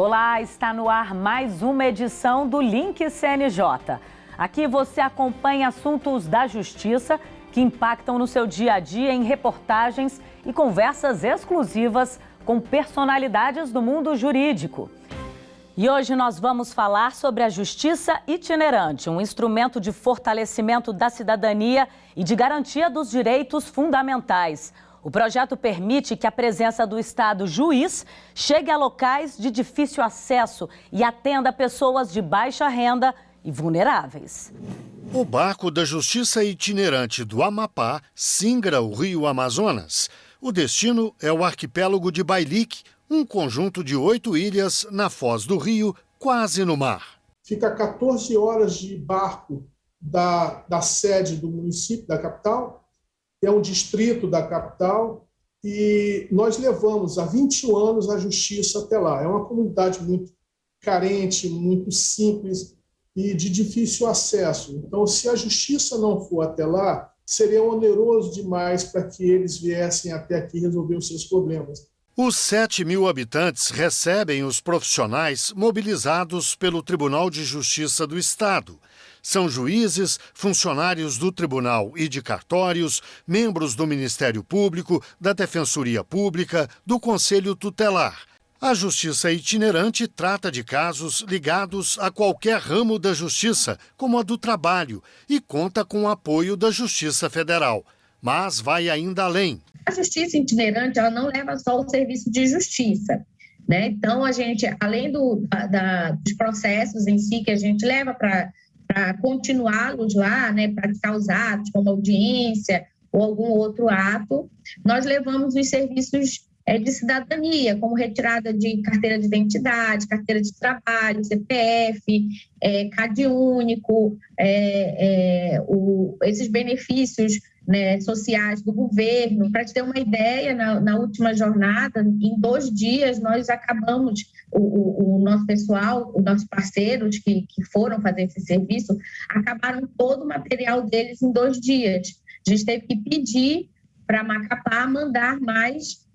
Olá, está no ar mais uma edição do Link CNJ. Aqui você acompanha assuntos da justiça que impactam no seu dia a dia em reportagens e conversas exclusivas com personalidades do mundo jurídico. E hoje nós vamos falar sobre a justiça itinerante, um instrumento de fortalecimento da cidadania e de garantia dos direitos fundamentais. O projeto permite que a presença do Estado juiz chegue a locais de difícil acesso e atenda pessoas de baixa renda e vulneráveis. O barco da Justiça Itinerante do Amapá singra o rio Amazonas. O destino é o arquipélago de Bailique, um conjunto de 8 ilhas na foz do rio, quase no mar. Fica a 14 horas de barco da sede do município, da capital, é um distrito da capital, e nós levamos há 21 anos a justiça até lá. É uma comunidade muito carente, muito simples e de difícil acesso. Então, se a justiça não for até lá, seria oneroso demais para que eles viessem até aqui resolver os seus problemas. Os 7.000 habitantes recebem os profissionais mobilizados pelo Tribunal de Justiça do Estado. São juízes, funcionários do tribunal e de cartórios, membros do Ministério Público, da Defensoria Pública, do Conselho Tutelar. A Justiça Itinerante trata de casos ligados a qualquer ramo da justiça, como a do trabalho, e conta com o apoio da Justiça Federal. Mas vai ainda além. A justiça itinerante, ela não leva só o serviço de justiça, né? Então, a gente, além dos processos em si que a gente leva para continuá-los lá, né, praticar os atos, como audiência ou algum outro ato, nós levamos os serviços de cidadania, como retirada de carteira de identidade, carteira de trabalho, CPF, CAD único, esses benefícios, né, sociais do governo. Para te ter uma ideia, na última jornada, em 2 dias, nós acabamos, o nosso pessoal, os nossos parceiros que foram fazer esse serviço, acabaram todo o material deles em 2 dias. A gente teve que pedir para Macapá mandar mais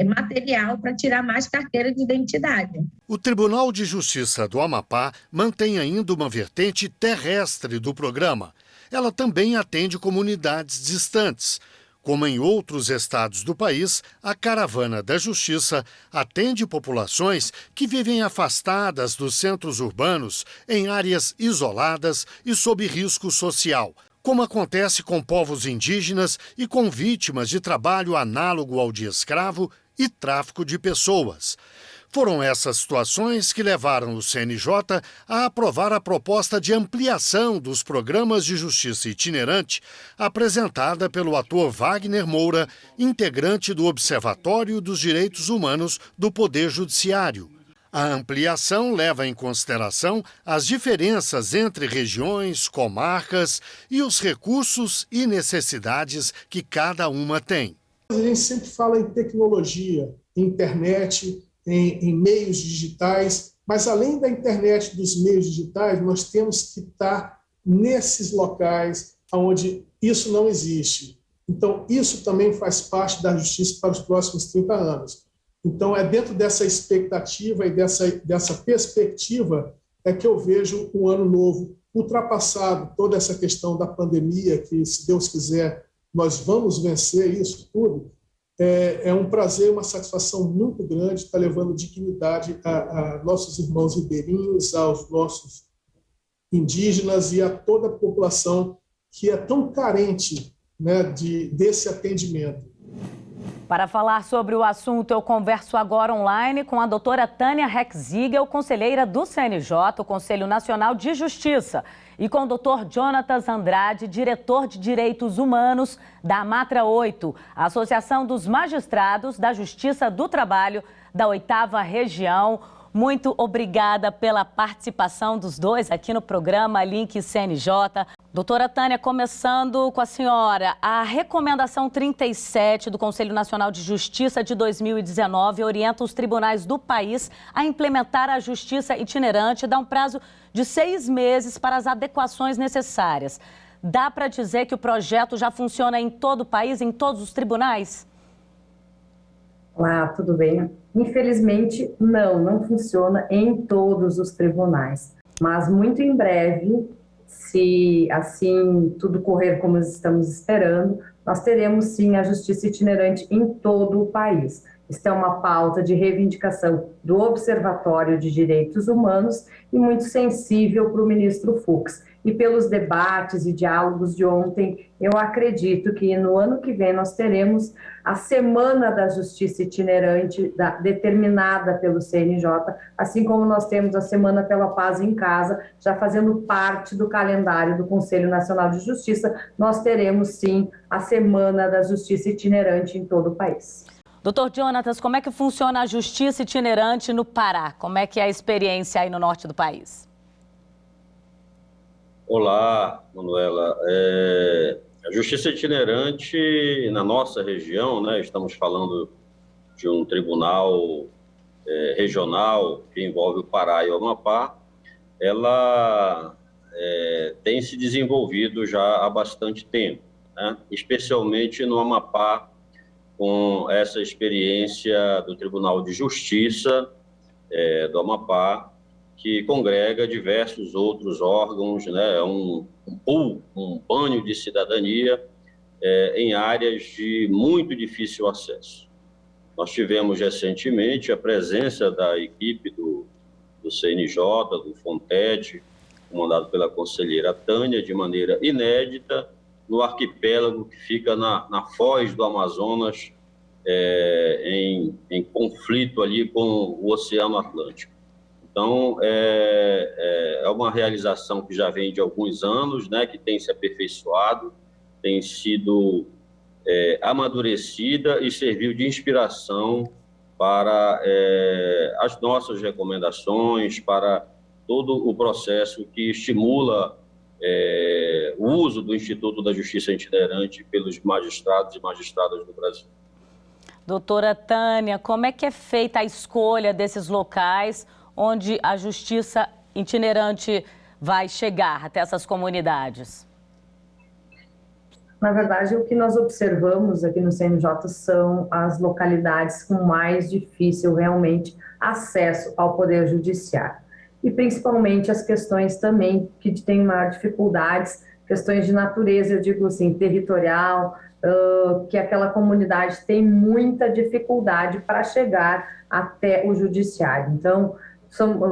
material para tirar mais carteira de identidade. O Tribunal de Justiça do Amapá mantém ainda uma vertente terrestre do programa. Ela também atende comunidades distantes. Como em outros estados do país, a Caravana da Justiça atende populações que vivem afastadas dos centros urbanos, em áreas isoladas e sob risco social, como acontece com povos indígenas e com vítimas de trabalho análogo ao de escravo e tráfico de pessoas. Foram essas situações que levaram o CNJ a aprovar a proposta de ampliação dos programas de justiça itinerante apresentada pelo ator Wagner Moura, integrante do Observatório dos Direitos Humanos do Poder Judiciário. A ampliação leva em consideração as diferenças entre regiões, comarcas e os recursos e necessidades que cada uma tem. A gente sempre fala em tecnologia, em internet, em meios digitais, mas além da internet, dos meios digitais, nós temos que estar nesses locais onde isso não existe. Então, isso também faz parte da justiça para os próximos 30 anos. Então, é dentro dessa expectativa e dessa perspectiva que eu vejo um ano novo ultrapassado toda essa questão da pandemia, que, se Deus quiser, nós vamos vencer isso tudo. É um prazer, uma satisfação muito grande estar levando dignidade a nossos irmãos ribeirinhos, aos nossos indígenas e a toda a população que é tão carente, né, desse atendimento. Para falar sobre o assunto, eu converso agora online com a doutora Tânia Rexigel, conselheira do CNJ, o Conselho Nacional de Justiça, e com o doutor Jonatas Andrade, diretor de Direitos Humanos da Amatra 8, a Associação dos Magistrados da Justiça do Trabalho da 8ª Região. Muito obrigada pela participação dos dois aqui no programa Link CNJ. Doutora Tânia, começando com a senhora, a recomendação 37 do Conselho Nacional de Justiça de 2019 orienta os tribunais do país a implementar a justiça itinerante e dá um prazo de 6 meses para as adequações necessárias. Dá para dizer que o projeto já funciona em todo o país, em todos os tribunais? Olá, tudo bem? Infelizmente, não funciona em todos os tribunais, mas muito em breve, se assim tudo correr como estamos esperando, nós teremos sim a justiça itinerante em todo o país. Isso é uma pauta de reivindicação do Observatório de Direitos Humanos e muito sensível para o ministro Fux. E pelos debates e diálogos de ontem, eu acredito que no ano que vem nós teremos a Semana da Justiça Itinerante determinada pelo CNJ, assim como nós temos a Semana pela Paz em Casa, já fazendo parte do calendário do Conselho Nacional de Justiça, nós teremos sim a Semana da Justiça Itinerante em todo o país. Doutor Jonatas, como é que funciona a justiça itinerante no Pará? Como é que é a experiência aí no norte do país? Olá, Manuela. A justiça itinerante na nossa região, né, estamos falando de um tribunal regional que envolve o Pará e o Amapá, ela tem se desenvolvido já há bastante tempo, né, especialmente no Amapá, com essa experiência do Tribunal de Justiça do Amapá, que congrega diversos outros órgãos, né, um banho de cidadania em áreas de muito difícil acesso. Nós tivemos recentemente a presença da equipe do CNJ, do FONTET, comandado pela conselheira Tânia, de maneira inédita, no arquipélago que fica na foz do Amazonas, em conflito ali com o Oceano Atlântico. Então, é uma realização que já vem de alguns anos, né, que tem se aperfeiçoado, tem sido amadurecida e serviu de inspiração para as nossas recomendações, para todo o processo que estimula o uso do Instituto da Justiça Itinerante pelos magistrados e magistradas do Brasil. Doutora Tânia, como é que é feita a escolha desses locais onde a justiça itinerante vai chegar até essas comunidades? Na verdade, o que nós observamos aqui no CNJ são as localidades com mais difícil realmente acesso ao Poder Judiciário. E principalmente as questões também que têm maior dificuldades, questões de natureza, eu digo assim, territorial, que aquela comunidade tem muita dificuldade para chegar até o judiciário. Então,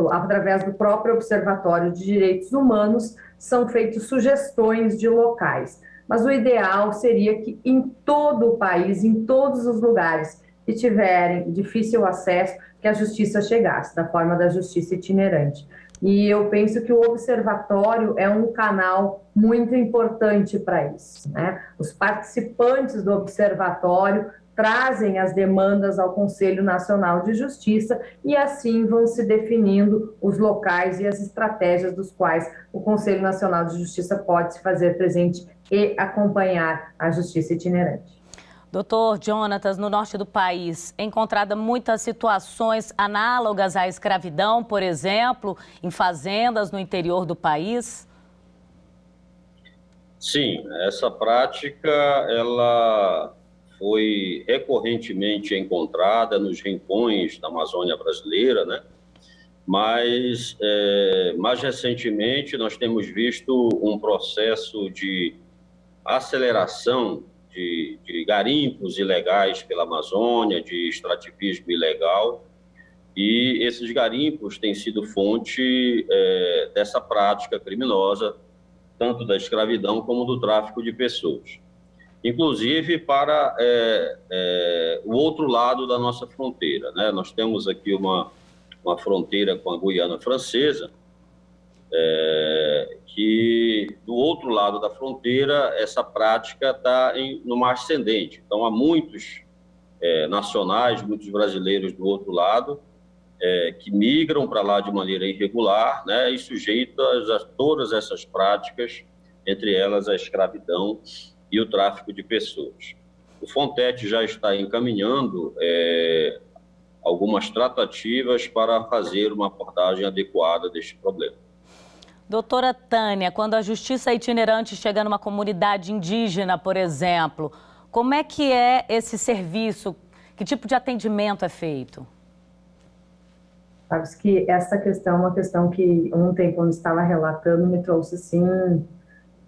através do próprio Observatório de Direitos Humanos, são feitas sugestões de locais. Mas o ideal seria que em todo o país, em todos os lugares que tiverem difícil acesso, que a justiça chegasse, da forma da justiça itinerante. E eu penso que o observatório é um canal muito importante para isso, né? Os participantes do observatório trazem as demandas ao Conselho Nacional de Justiça e assim vão se definindo os locais e as estratégias dos quais o Conselho Nacional de Justiça pode se fazer presente e acompanhar a justiça itinerante. Doutor Jonatas, no norte do país, é encontrada muitas situações análogas à escravidão, por exemplo, em fazendas no interior do país? Sim, essa prática, ela foi recorrentemente encontrada nos rincões da Amazônia brasileira, né? Mas, mais recentemente, nós temos visto um processo de aceleração de garimpos ilegais pela Amazônia, de extrativismo ilegal, e esses garimpos têm sido fonte dessa prática criminosa, tanto da escravidão como do tráfico de pessoas. Inclusive para o outro lado da nossa fronteira, né? Nós temos aqui uma fronteira com a Guiana Francesa, que do outro lado da fronteira essa prática está no mar ascendente. Então há muitos nacionais, muitos brasileiros do outro lado que migram para lá de maneira irregular, né, e sujeitos a todas essas práticas, entre elas a escravidão e o tráfico de pessoas. O FONTET já está encaminhando algumas tratativas para fazer uma abordagem adequada deste problema. Doutora Tânia, quando a justiça itinerante chega numa comunidade indígena, por exemplo, como é que é esse serviço Que tipo de atendimento é feito? Sabe que essa questão é uma questão que ontem, quando estava relatando, me trouxe, assim,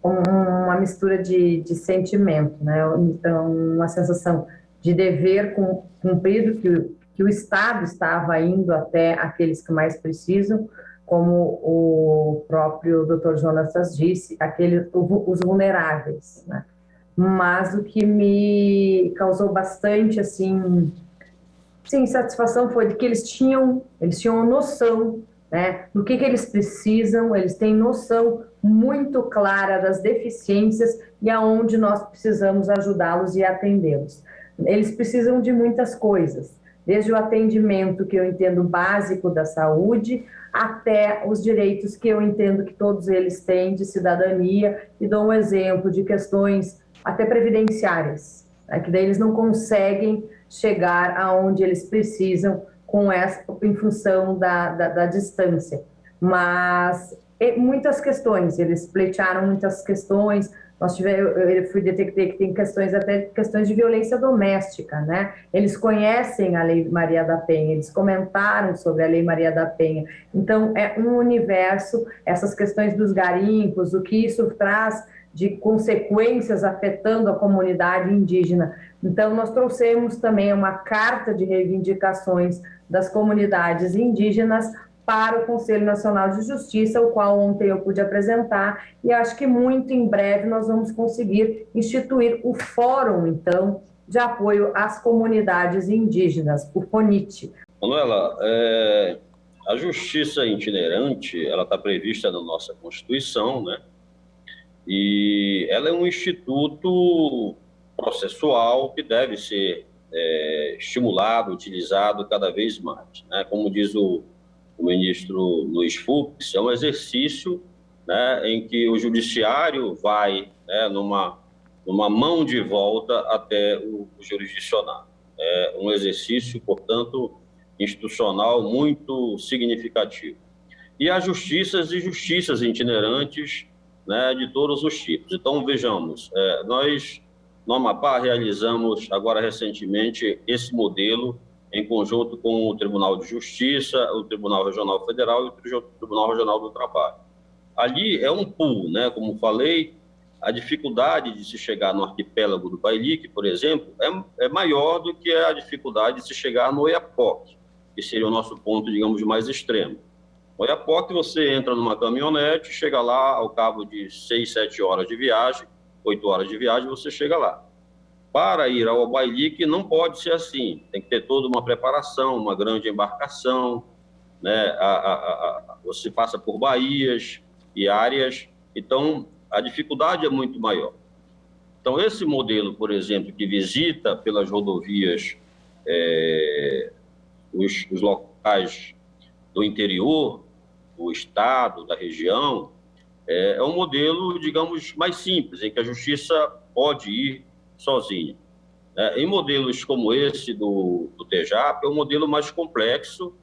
uma mistura de sentimento, né? Uma sensação de dever cumprido, que o Estado estava indo até aqueles que mais precisam, como o próprio Dr. Jonatas disse, os vulneráveis, né? Mas o que me causou bastante, assim, sim, satisfação foi de que eles tinham noção, né, do que eles precisam, eles têm noção muito clara das deficiências e aonde nós precisamos ajudá-los e atendê-los. Eles precisam de muitas coisas, desde o atendimento que eu entendo básico da saúde, até os direitos que eu entendo que todos eles têm de cidadania, e dou um exemplo de questões até previdenciárias, né, que daí eles não conseguem chegar aonde eles precisam em função da distância. Mas muitas questões, eles pleitearam muitas questões. Eu detectei que tem questões de violência doméstica, né? Eles conhecem a Lei Maria da Penha, eles comentaram sobre a Lei Maria da Penha. Então, é um universo, essas questões dos garimpos, o que isso traz de consequências afetando a comunidade indígena. Então, nós trouxemos também uma carta de reivindicações das comunidades indígenas para o Conselho Nacional de Justiça, o qual ontem eu pude apresentar, e acho que muito em breve nós vamos conseguir instituir o Fórum, então, de apoio às comunidades indígenas, o FONIT. Manuela, a justiça itinerante, ela está prevista na nossa Constituição, né? E ela é um instituto processual que deve ser estimulado, utilizado cada vez mais, né? Como diz o ministro Luiz Fux, é um exercício, né, em que o judiciário vai, né, numa mão de volta até o jurisdicionado. É um exercício, portanto, institucional muito significativo. E há justiças e justiças itinerantes, né, de todos os tipos. Então, vejamos, nós, no Amapá, realizamos agora recentemente esse modelo em conjunto com o Tribunal de Justiça, o Tribunal Regional Federal e o Tribunal Regional do Trabalho. Ali é um pool, né? Como falei, a dificuldade de se chegar no arquipélago do Bailique, por exemplo, é maior do que a dificuldade de se chegar no Oiapoque, que seria o nosso ponto, digamos, mais extremo. No Oiapoque, você entra numa caminhonete, chega lá ao cabo de 6, 7 horas de viagem, 8 horas de viagem, você chega lá. Para ir ao Bailique não pode ser assim, tem que ter toda uma preparação, uma grande embarcação, né? Você passa por baías e áreas, então a dificuldade é muito maior. Então esse modelo, por exemplo, que visita pelas rodovias os locais do interior, do estado, da região, é um modelo, digamos, mais simples, em que a justiça pode ir sozinha. Em modelos como esse do TEJAP, é um modelo mais complexo,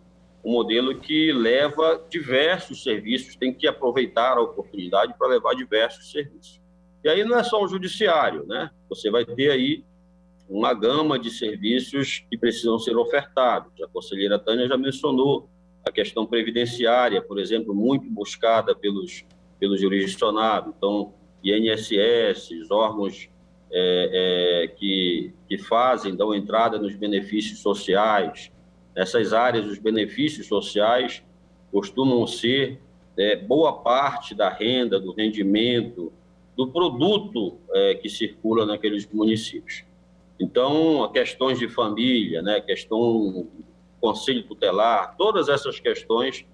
um modelo que leva diversos serviços, tem que aproveitar a oportunidade para levar diversos serviços. E aí não é só o judiciário, né? Você vai ter aí uma gama de serviços que precisam ser ofertados. A conselheira Tânia já mencionou a questão previdenciária, por exemplo, muito buscada pelos jurisdicionados. Então, INSS, os órgãos que fazem, dão entrada nos benefícios sociais. Nessas áreas, os benefícios sociais costumam ser boa parte da renda, do rendimento, do produto que circula naqueles municípios. Então, questões de família, né, questão conselho tutelar, todas essas questões,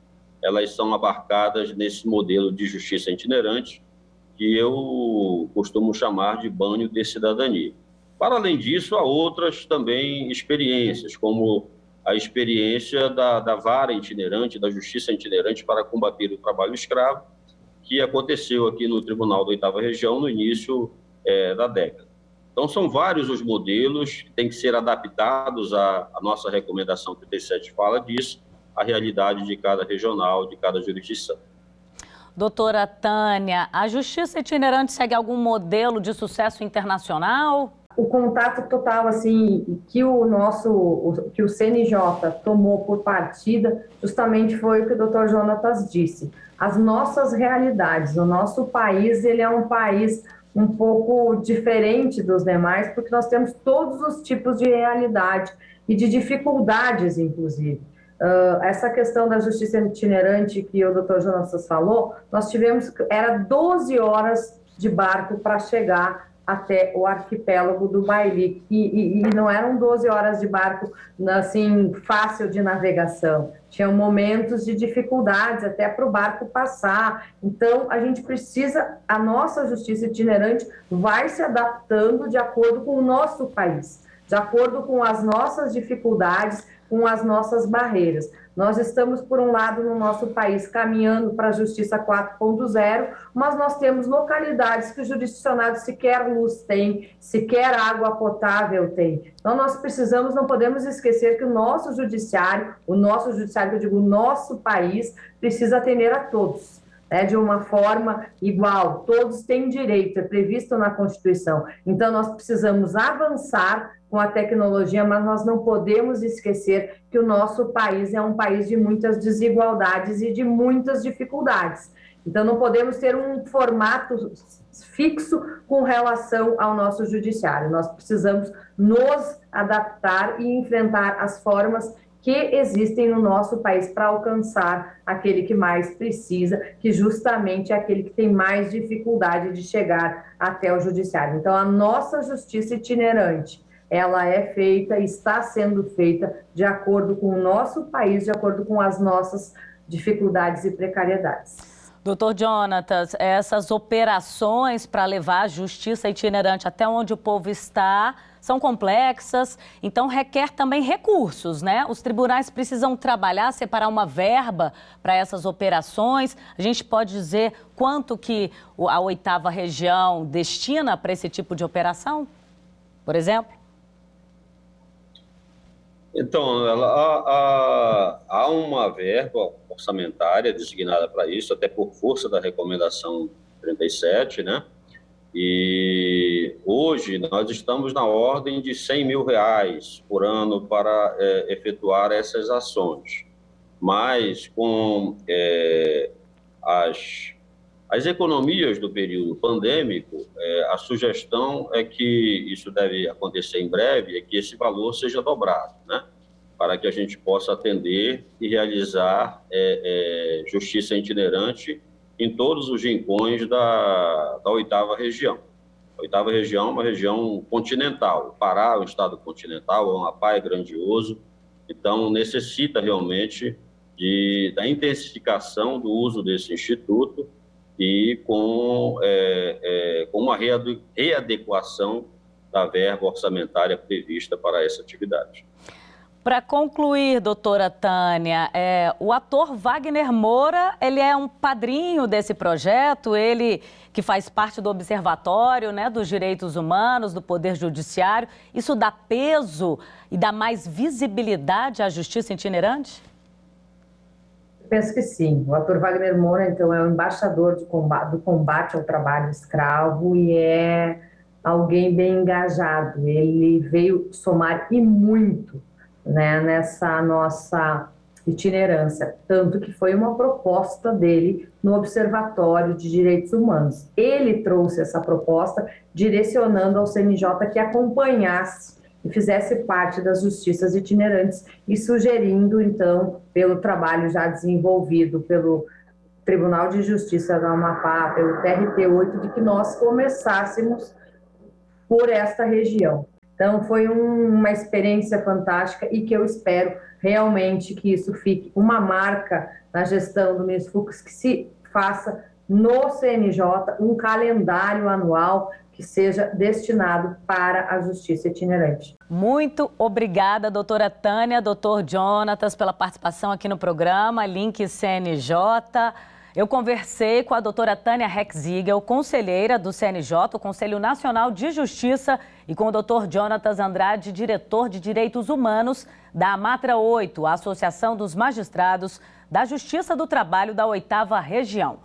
elas são abarcadas nesse modelo de justiça itinerante, que eu costumo chamar de banho de cidadania. Para além disso, há outras também experiências, como a experiência da vara itinerante, da justiça itinerante para combater o trabalho escravo, que aconteceu aqui no Tribunal da 8ª Região no início da década. Então, são vários os modelos que têm que ser adaptados à nossa recomendação 37 fala disso, à realidade de cada regional, de cada jurisdição. Doutora Tânia, a justiça itinerante segue algum modelo de sucesso internacional? O contato total, assim, que o CNJ tomou por partida, justamente foi o que o Dr. Jonatas disse. As nossas realidades, o nosso país, ele é um país um pouco diferente dos demais, porque nós temos todos os tipos de realidade e de dificuldades, inclusive. Essa questão da justiça itinerante que o Dr. Jonatas falou, nós tivemos, era 12 horas de barco para chegar até o arquipélago do Baili, e não eram 12 horas de barco, assim, fácil de navegação. Tinham momentos de dificuldades até para o barco passar. Então, a gente precisa, a nossa justiça itinerante vai se adaptando de acordo com o nosso país, de acordo com as nossas dificuldades, com as nossas barreiras. Nós estamos, por um lado, no nosso país, caminhando para a Justiça 4.0, mas nós temos localidades que o jurisdicionado sequer luz tem, sequer água potável tem. Então, nós precisamos, não podemos esquecer que o nosso judiciário, que eu digo, o nosso país, precisa atender a todos, né, de uma forma igual. Todos têm direito, é previsto na Constituição. Então, nós precisamos avançar com a tecnologia, mas nós não podemos esquecer que o nosso país é um país de muitas desigualdades e de muitas dificuldades. Então, não podemos ter um formato fixo com relação ao nosso judiciário. Nós precisamos nos adaptar e enfrentar as formas que existem no nosso país para alcançar aquele que mais precisa, que justamente é aquele que tem mais dificuldade de chegar até o judiciário. Então, a nossa justiça itinerante, ela é feita, está sendo feita de acordo com o nosso país, de acordo com as nossas dificuldades e precariedades. Doutor Jonatas, essas operações para levar a justiça itinerante até onde o povo está são complexas, então requer também recursos, né? Os tribunais precisam trabalhar, separar uma verba para essas operações. A gente pode dizer quanto que a 8ª região destina para esse tipo de operação, por exemplo? Então, há uma verba orçamentária designada para isso, até por força da recomendação 37, né? E hoje nós estamos na ordem de R$100 mil por ano para efetuar essas ações. Mas com as economias do período pandêmico, a sugestão é que isso deve acontecer em breve, é que esse valor seja dobrado, né? Para que a gente possa atender e realizar justiça itinerante em todos os rincões da 8ª região. A 8ª região é uma região continental. O Pará é um estado continental, o Amapá é grandioso, então necessita realmente da intensificação do uso desse instituto e com uma readequação da verba orçamentária prevista para essa atividade. Para concluir, doutora Tânia, o ator Wagner Moura, ele é um padrinho desse projeto, ele que faz parte do Observatório, né, dos Direitos Humanos, do Poder Judiciário. Isso dá peso e dá mais visibilidade à justiça itinerante? Penso que sim. O ator Wagner Moura, então, é o embaixador do combate ao trabalho escravo e é alguém bem engajado. Ele veio somar e muito, né, nessa nossa itinerância, tanto que foi uma proposta dele no Observatório de Direitos Humanos. Ele trouxe essa proposta direcionando ao CNJ que acompanhasse e fizesse parte das justiças itinerantes e sugerindo, então, pelo trabalho já desenvolvido pelo Tribunal de Justiça do Amapá, pelo TRT8, de que nós começássemos por esta região. Então, foi uma experiência fantástica e que eu espero realmente que isso fique uma marca na gestão do ministro Fux, que se faça no CNJ um calendário anual que seja destinado para a justiça itinerante. Muito obrigada, doutora Tânia, doutor Jonatas, pela participação aqui no programa Link CNJ. Eu conversei com a doutora Tânia Heck-Ziegel, conselheira do CNJ, o Conselho Nacional de Justiça, e com o doutor Jonatas Andrade, diretor de Direitos Humanos da AMATRA 8, a Associação dos Magistrados da Justiça do Trabalho da 8ª Região.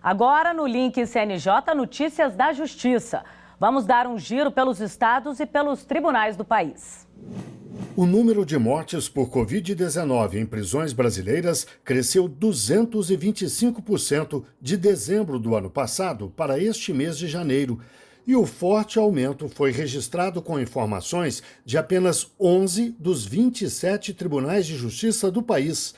Agora, no Link CNJ, notícias da Justiça. Vamos dar um giro pelos estados e pelos tribunais do país. O número de mortes por Covid-19 em prisões brasileiras cresceu 225% de dezembro do ano passado para este mês de janeiro. E o forte aumento foi registrado com informações de apenas 11 dos 27 tribunais de justiça do país.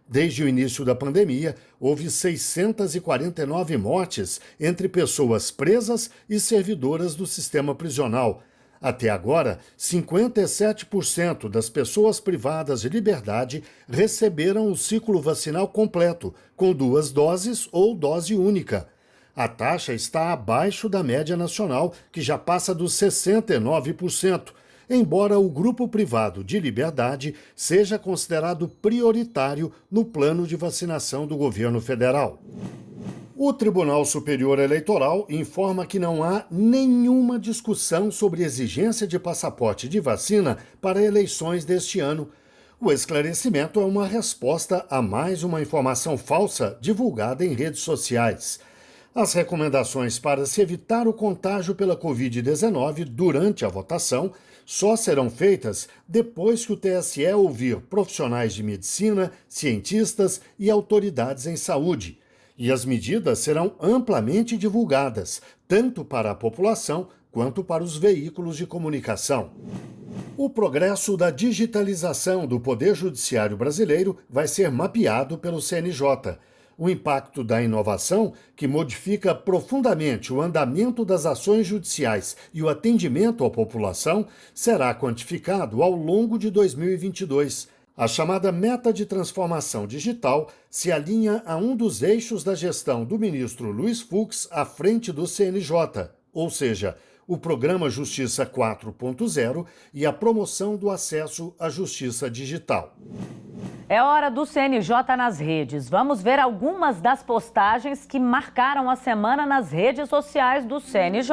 Desde o início da pandemia, houve 649 mortes entre pessoas presas e servidoras do sistema prisional. Até agora, 57% das pessoas privadas de liberdade receberam o ciclo vacinal completo, com 2 doses ou dose única. A taxa está abaixo da média nacional, que já passa dos 69%, embora o grupo privado de liberdade seja considerado prioritário no plano de vacinação do governo federal. O Tribunal Superior Eleitoral informa que não há nenhuma discussão sobre exigência de passaporte de vacina para eleições deste ano. O esclarecimento é uma resposta a mais uma informação falsa divulgada em redes sociais. As recomendações para se evitar o contágio pela Covid-19 durante a votação só serão feitas depois que o TSE ouvir profissionais de medicina, cientistas e autoridades em saúde. E as medidas serão amplamente divulgadas, tanto para a população quanto para os veículos de comunicação. O progresso da digitalização do Poder Judiciário brasileiro vai ser mapeado pelo CNJ. O impacto da inovação, que modifica profundamente o andamento das ações judiciais e o atendimento à população, será quantificado ao longo de 2022. A chamada meta de transformação digital se alinha a um dos eixos da gestão do ministro Luiz Fux à frente do CNJ, ou seja, o Programa Justiça 4.0 e a promoção do acesso à justiça digital. É hora do CNJ nas redes. Vamos ver algumas das postagens que marcaram a semana nas redes sociais do CNJ.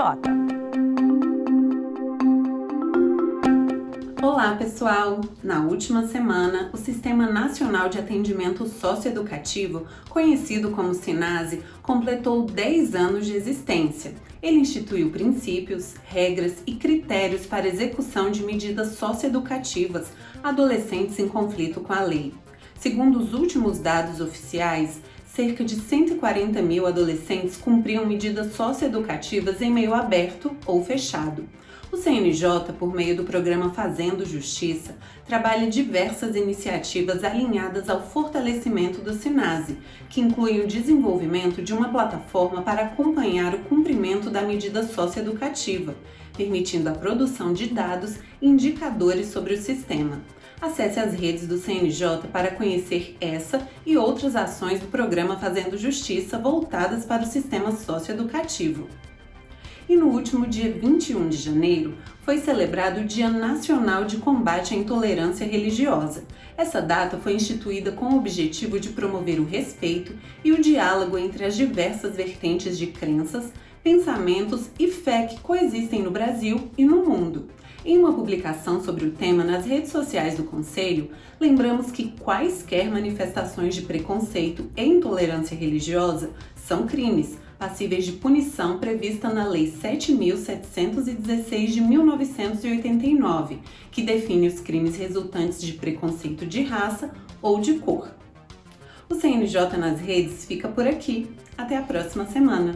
Olá, pessoal! Na última semana, o Sistema Nacional de Atendimento Socioeducativo, conhecido como SINASE, completou 10 anos de existência. Ele instituiu princípios, regras e critérios para execução de medidas socioeducativas a adolescentes em conflito com a lei. Segundo os últimos dados oficiais, cerca de 140 mil adolescentes cumpriam medidas socioeducativas em meio aberto ou fechado. O CNJ, por meio do programa Fazendo Justiça, trabalha diversas iniciativas alinhadas ao fortalecimento do SINASE, que inclui o desenvolvimento de uma plataforma para acompanhar o cumprimento da medida socioeducativa, permitindo a produção de dados e indicadores sobre o sistema. Acesse as redes do CNJ para conhecer essa e outras ações do programa Fazendo Justiça voltadas para o sistema socioeducativo. E no último dia 21 de janeiro, foi celebrado o Dia Nacional de Combate à Intolerância Religiosa. Essa data foi instituída com o objetivo de promover o respeito e o diálogo entre as diversas vertentes de crenças, pensamentos e fé que coexistem no Brasil e no mundo. Em uma publicação sobre o tema nas redes sociais do Conselho, lembramos que quaisquer manifestações de preconceito e intolerância religiosa são crimes, passíveis de punição prevista na Lei 7.716 de 1989, que define os crimes resultantes de preconceito de raça ou de cor. O CNJ nas redes fica por aqui. Até a próxima semana.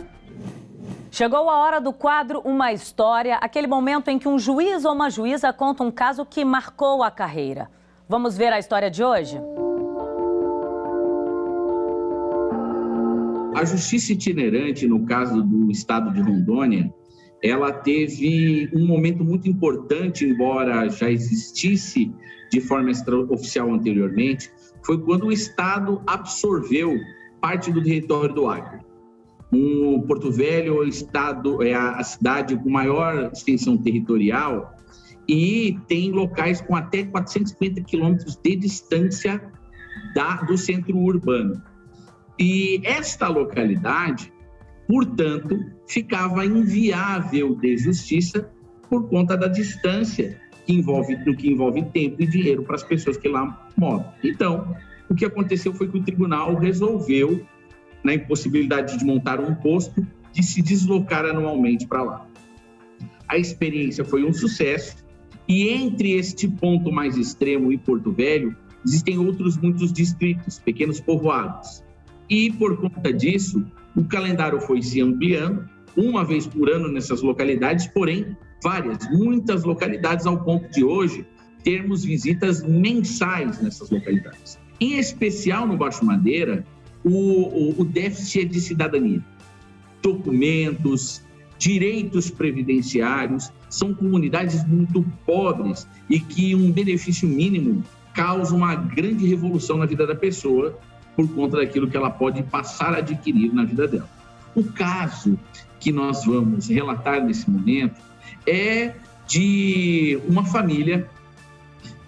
Chegou a hora do quadro Uma História, aquele momento em que um juiz ou uma juíza conta um caso que marcou a carreira. Vamos ver a história de hoje? A justiça itinerante, no caso do estado de Rondônia, ela teve um momento muito importante, embora já existisse de forma extraoficial anteriormente, foi quando o estado absorveu parte do território do Acre. O Porto Velho é a cidade com maior extensão territorial e tem locais com até 450 quilômetros de distância do centro urbano. E esta localidade, portanto, ficava inviável de justiça por conta da distância no que envolve tempo e dinheiro para as pessoas que lá moram. Então, o que aconteceu foi que o tribunal resolveu, na impossibilidade de montar um posto, de se deslocar anualmente para lá. a experiência foi um sucesso e entre este ponto mais extremo e Porto Velho, existem outros muitos distritos, pequenos povoados. E por conta disso, o calendário foi se ampliando, uma vez por ano nessas localidades, porém, muitas localidades ao ponto de hoje termos visitas mensais nessas localidades. Em especial no Baixo Madeira, o déficit é de cidadania. Documentos, direitos previdenciários, são comunidades muito pobres e que um benefício mínimo causa uma grande revolução na vida da pessoa por conta daquilo que ela pode passar a adquirir na vida dela. O caso que nós vamos relatar nesse momento é de uma família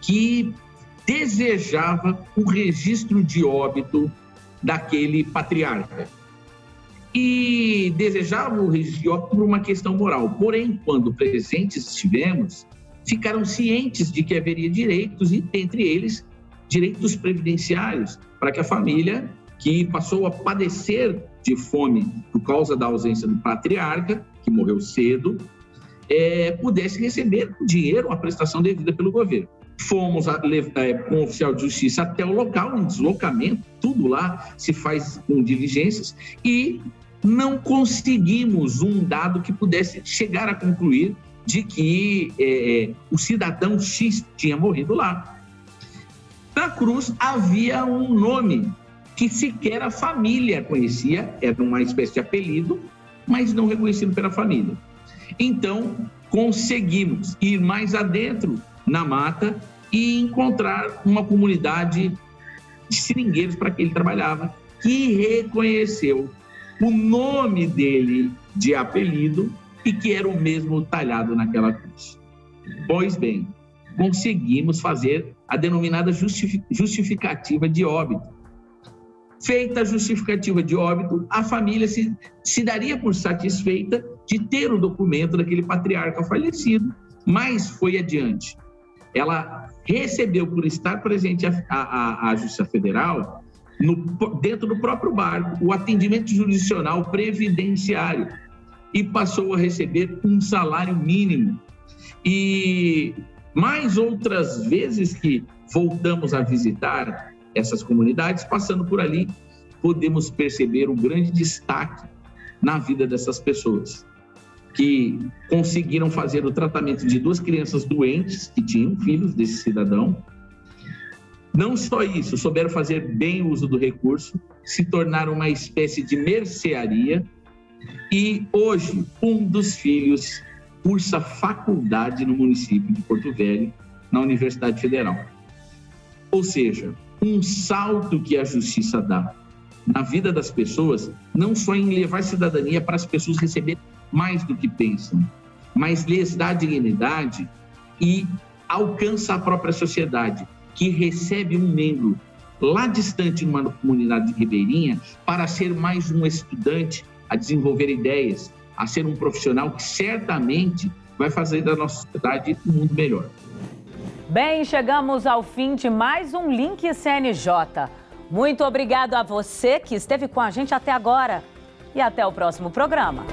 que desejava o registro de óbito daquele patriarca. E desejava o registro de óbito por uma questão moral. Porém, quando presentes estivemos, ficaram cientes de que haveria direitos, e dentre eles, direitos previdenciários, para que a família que passou a padecer de fome por causa da ausência do patriarca, que morreu cedo, pudesse receber o dinheiro, a prestação devida pelo governo. Fomos com o oficial de justiça até o local, em deslocamento, tudo lá se faz com diligências, e não conseguimos um dado que pudesse chegar a concluir de que o cidadão X tinha morrido lá. Na cruz havia um nome que sequer a família conhecia, era uma espécie de apelido, mas não reconhecido pela família. Então, conseguimos ir mais adentro na mata e encontrar uma comunidade de seringueiros para que ele trabalhava, que reconheceu o nome dele de apelido e que era o mesmo talhado naquela cruz. Pois bem, conseguimos fazer a denominada justificativa de óbito. Feita a justificativa de óbito, a família se daria por satisfeita de ter o documento daquele patriarca falecido, mas foi adiante. Ela recebeu, por estar presente a Justiça Federal, dentro do próprio barco, o atendimento jurisdicional previdenciário e passou a receber um salário mínimo. E mais outras vezes que voltamos a visitar essas comunidades, passando por ali, podemos perceber um grande destaque na vida dessas pessoas, que conseguiram fazer o tratamento de 2 crianças doentes que tinham filhos desse cidadão. Não só isso, souberam fazer bem o uso do recurso, se tornaram uma espécie de mercearia e hoje um dos filhos cursa faculdade no município de Porto Velho, na Universidade Federal. Ou seja, um salto que a justiça dá na vida das pessoas, não só em levar cidadania para as pessoas receberem mais do que pensam, mas lhes dá dignidade e alcança a própria sociedade, que recebe um membro lá distante numa comunidade ribeirinha para ser mais um estudante a desenvolver ideias, a ser um profissional que certamente vai fazer da nossa sociedade um mundo melhor. Bem, chegamos ao fim de mais um Link CNJ. Muito obrigado a você que esteve com a gente até agora e até o próximo programa.